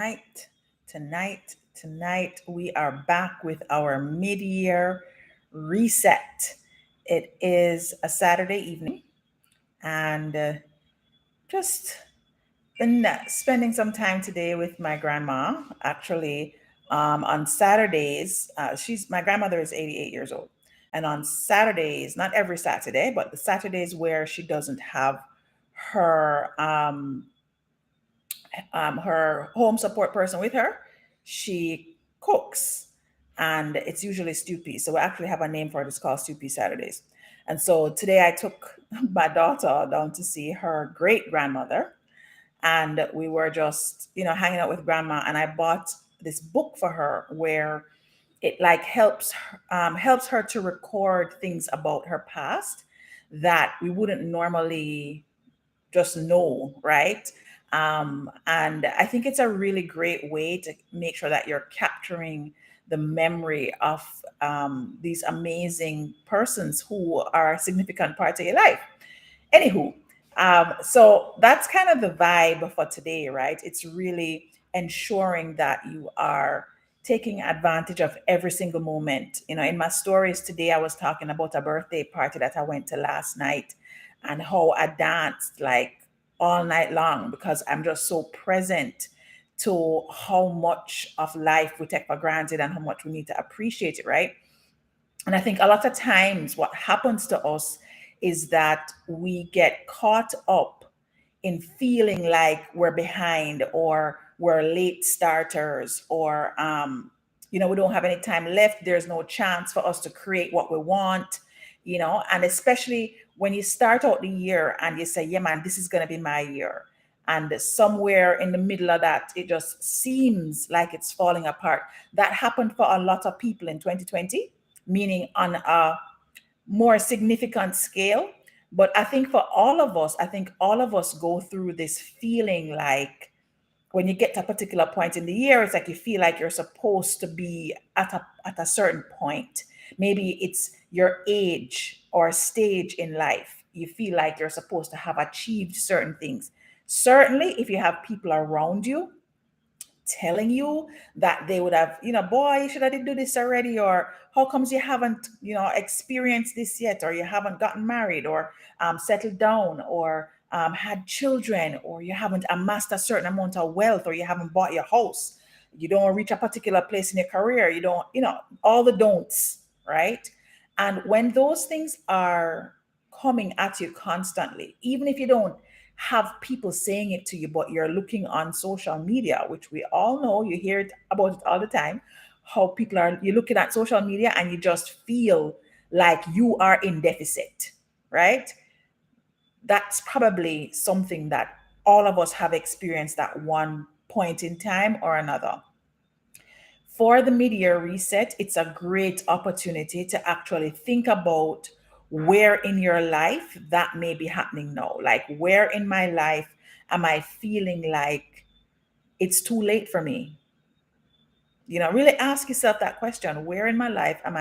Tonight, tonight, we are back with our mid-year reset. It is a Saturday evening, and just been spending some time today with my grandma. Actually, on Saturdays, she's my grandmother is 88 years old, and on Saturdays, not every Saturday, but the Saturdays where she doesn't have her her home support person with her, she cooks, and it's usually stew peas. So we actually have a name for it. It's called stew pea Saturdays. And so today I took my daughter down to see her great grandmother, and we were just hanging out with grandma. And I bought this book for her where it like helps her to record things about her past that we wouldn't normally just know, right? And I think it's a really great way to make sure that you're capturing the memory of these amazing persons who are a significant part of your life. Anywho, so that's kind of the vibe for today, right? It's really ensuring that you are taking advantage of every single moment. In my stories today, I was talking about a birthday party that I went to last night and how I danced like all night long because I'm just so present to how much of life we take for granted and how much we need to appreciate it, right? And I think a lot of times what happens to us is that we get caught up in feeling like we're behind or we're late starters or we don't have any time left. There's no chance for us to create what we want, and especially when you start out the year and you say, yeah, man, this is going to be my year. And somewhere in the middle of that, it just seems like it's falling apart. That happened for a lot of people in 2020, meaning on a more significant scale. But I think all of us go through this feeling like when you get to a particular point in the year, it's like you feel like you're supposed to be at a certain point. Maybe it's your age or stage in life. You feel like you're supposed to have achieved certain things. Certainly, if you have people around you telling you that they would have, boy, you should have did do this already, or how comes you haven't, experienced this yet, or you haven't gotten married, or settled down, or had children, or you haven't amassed a certain amount of wealth, or you haven't bought your house, you don't reach a particular place in your career, you don't, all the don'ts, right? And when those things are coming at you constantly, even if you don't have people saying it to you, but you're looking on social media, which we all know, you hear it about it all the time, how people are, you're looking at social media and you just feel like you are in deficit, right? That's probably something that all of us have experienced at one point in time or another. For the mid-year reset, it's a great opportunity to actually think about where in your life that may be happening now. Like, where in my life am I feeling like it's too late for me? Really ask yourself that question. Where in my life am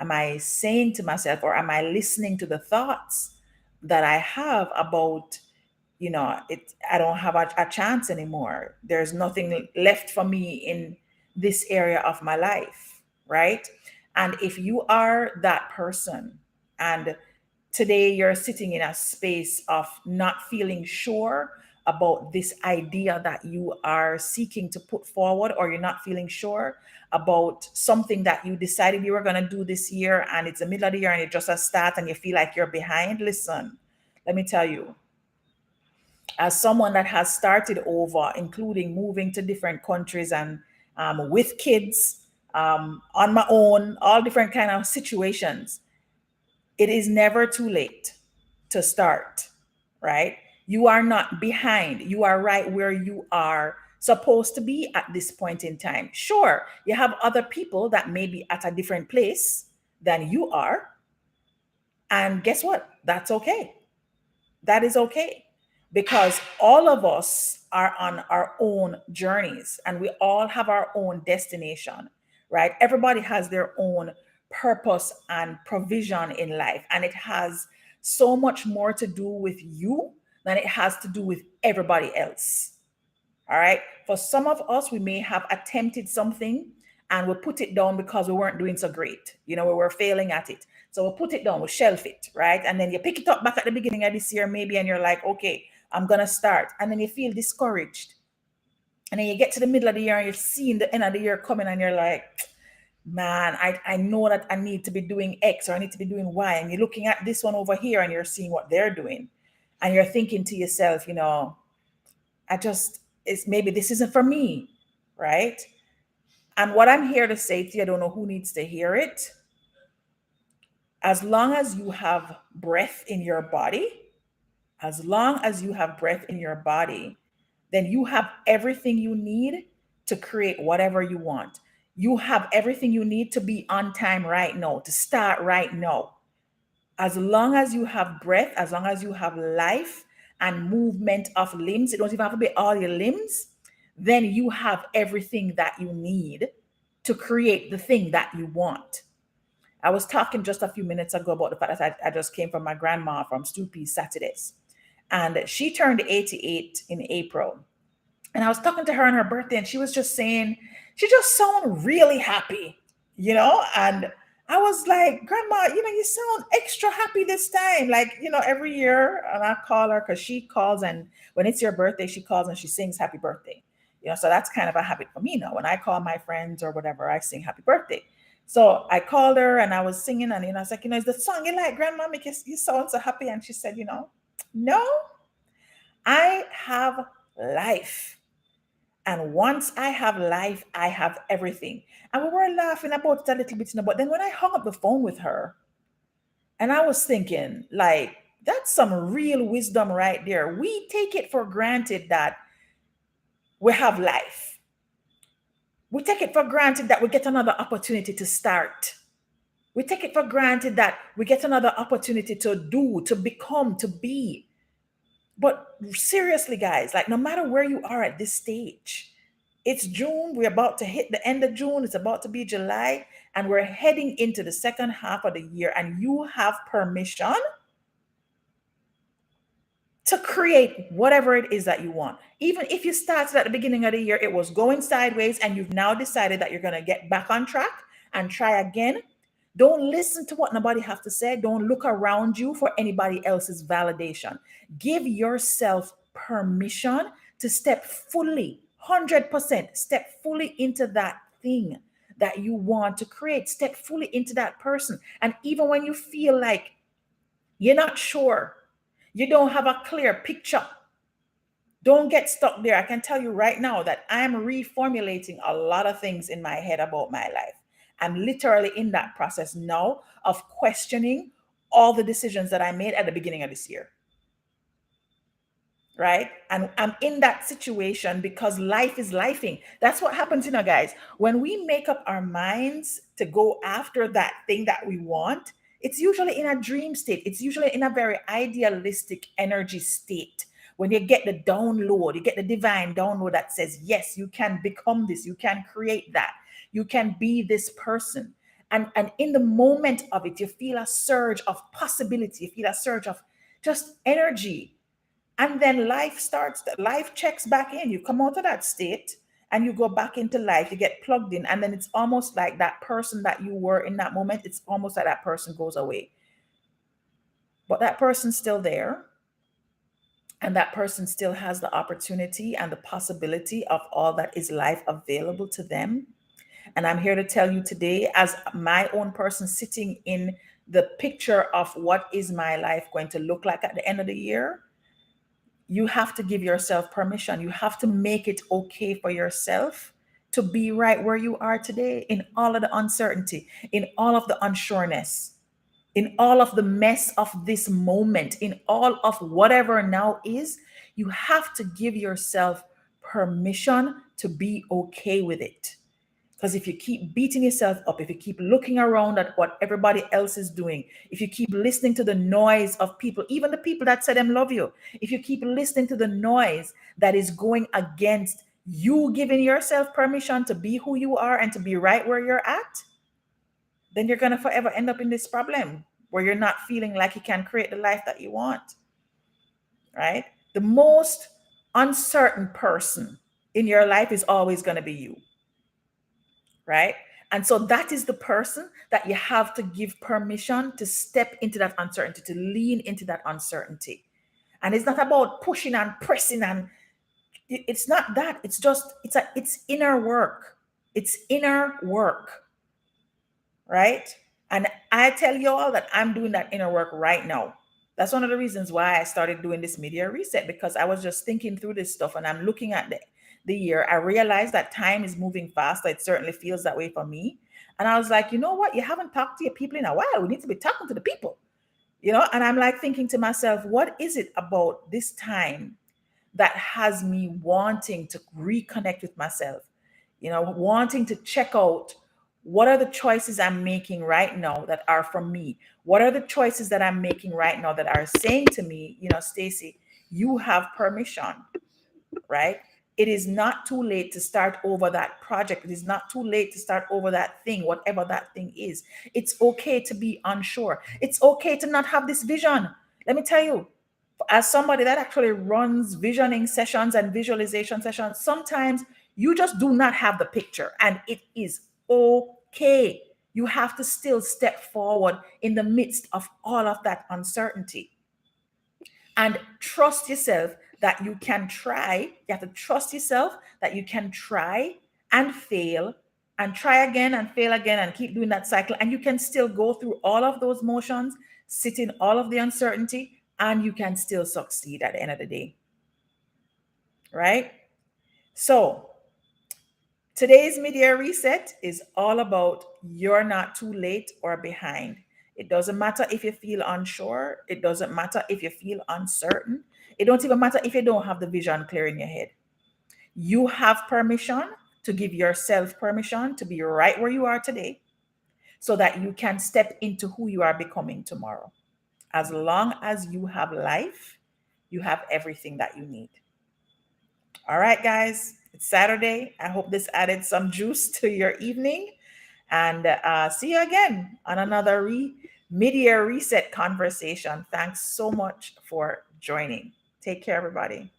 I saying to myself, or am I listening to the thoughts that I have about, I don't have a chance anymore. There's nothing left for me in this area of my life, right? And if you are that person and today you're sitting in a space of not feeling sure about this idea that you are seeking to put forward, or you're not feeling sure about something that you decided you were going to do this year, and it's the middle of the year and it just a start and you feel like you're behind, listen, let me tell you, as someone that has started over, including moving to different countries and with kids, on my own, all different kind of situations, it is never too late to start, right? You are not behind. You are right where you are supposed to be at this point in time. Sure, you have other people that may be at a different place than you are. And guess what? That's okay. That is okay, because all of us are on our own journeys and we all have our own destination, right? Everybody has their own purpose and provision in life, and it has so much more to do with you than it has to do with everybody else. All right. For some of us, we may have attempted something and we put it down because we weren't doing so great. We were failing at it. So we'll put it down, we'll shelf it, right? And then you pick it up back at the beginning of this year, maybe, and you're like, okay, I'm going to start. And then you feel discouraged. And then you get to the middle of the year and you're seeing the end of the year coming and you're like, man, I know that I need to be doing X or I need to be doing Y. And you're looking at this one over here and you're seeing what they're doing. And you're thinking to yourself, maybe this isn't for me, right? And what I'm here to say to you, I don't know who needs to hear it. As long as you have breath in your body, then you have everything you need to create whatever you want. You have everything you need to be on time right now, to start right now. As long as you have breath, as long as you have life and movement of limbs, it don't even have to be all your limbs, then you have everything that you need to create the thing that you want. I was talking just a few minutes ago about the fact that I just came from my grandma from Stoopy Saturdays. And she turned 88 in April. And I was talking to her on her birthday, and she was just saying, she just sounded really happy, And I was like, Grandma, you sound extra happy this time. Like, every year, and I call her because she calls, and when it's your birthday, she calls and she sings happy birthday. So that's kind of a habit for me now. When I call my friends or whatever, I sing happy birthday. So I called her and I was singing, and I was like, is the song you like, Grandma, make you sound so happy? And she said, no, I have life. And once I have life, I have everything. And we were laughing about it a little bit, but then when I hung up the phone with her, and I was thinking, like, that's some real wisdom right there. We take it for granted that we have life. We take it for granted that we get another opportunity to start. We take it for granted that we get another opportunity to do, to become, to be. But seriously, guys, like, no matter where you are at this stage, it's June. We're about to hit the end of June. It's about to be July, and we're heading into the second half of the year, and you have permission to create whatever it is that you want. Even if you started at the beginning of the year, it was going sideways, and you've now decided that you're going to get back on track and try again. Don't listen to what nobody has to say. Don't look around you for anybody else's validation. Give yourself permission to step fully, 100%, step fully into that thing that you want to create. Step fully into that person. And even when you feel like you're not sure, you don't have a clear picture, don't get stuck there. I can tell you right now that I'm reformulating a lot of things in my head about my life. I'm literally in that process now of questioning all the decisions that I made at the beginning of this year. Right? And I'm in that situation because life is lifing. That's what happens, guys. When we make up our minds to go after that thing that we want, it's usually in a dream state. It's usually in a very idealistic energy state. When you get the download, you get the divine download that says, yes, you can become this, you can create that. You can be this person. And in the moment of it, you feel a surge of possibility. You feel a surge of just energy. And then life checks back in. You come out of that state and you go back into life. You get plugged in. And then it's almost like that person that you were in that moment, it's almost like that person goes away. But that person's still there. And that person still has the opportunity and the possibility of all that is life available to them. And I'm here to tell you today, as my own person sitting in the picture of what is my life going to look like at the end of the year, you have to give yourself permission. You have to make it okay for yourself to be right where you are today, in all of the uncertainty, in all of the unsureness, in all of the mess of this moment, in all of whatever now is. You have to give yourself permission to be okay with it. Because if you keep beating yourself up, if you keep looking around at what everybody else is doing, if you keep listening to the noise of people, even the people that say them love you, if you keep listening to the noise that is going against you giving yourself permission to be who you are and to be right where you're at, then you're going to forever end up in this problem where you're not feeling like you can create the life that you want, right? The most uncertain person in your life is always going to be you, right? And so that is the person that you have to give permission to step into that uncertainty, to lean into that uncertainty. And it's not about pushing and pressing, and it's not that. It's just it's inner work. It's inner work, right? And I tell you all that I'm doing that inner work right now. That's one of the reasons why I started doing this media reset, because I was just thinking through this stuff and I'm looking at the year. I realized that time is moving fast. It certainly feels that way for me. And I was like, you know what? You haven't talked to your people in a while. We need to be talking to the people, And I'm like thinking to myself, what is it about this time that has me wanting to reconnect with myself, wanting to check out what are the choices I'm making right now that are for me? What are the choices that I'm making right now that are saying to me, Stacy, you have permission, right? It is not too late to start over that project. It is not too late to start over that thing, whatever that thing is. It's okay to be unsure. It's okay to not have this vision. Let me tell you, as somebody that actually runs visioning sessions and visualization sessions, sometimes you just do not have the picture, and it is okay. You have to still step forward in the midst of all of that uncertainty and trust yourself that you can try. You have to trust yourself that you can try and fail and try again and fail again and keep doing that cycle. And you can still go through all of those motions, sit in all of the uncertainty, and you can still succeed at the end of the day. Right? So, today's media reset is all about you're not too late or behind. It doesn't matter if you feel unsure. It doesn't matter if you feel uncertain. It don't even matter if you don't have the vision clear in your head. You have permission to give yourself permission to be right where you are today so that you can step into who you are becoming tomorrow. As long as you have life, you have everything that you need. All right, guys, it's Saturday. I hope this added some juice to your evening. And see you again on another media reset conversation. Thanks so much for joining. Take care, everybody.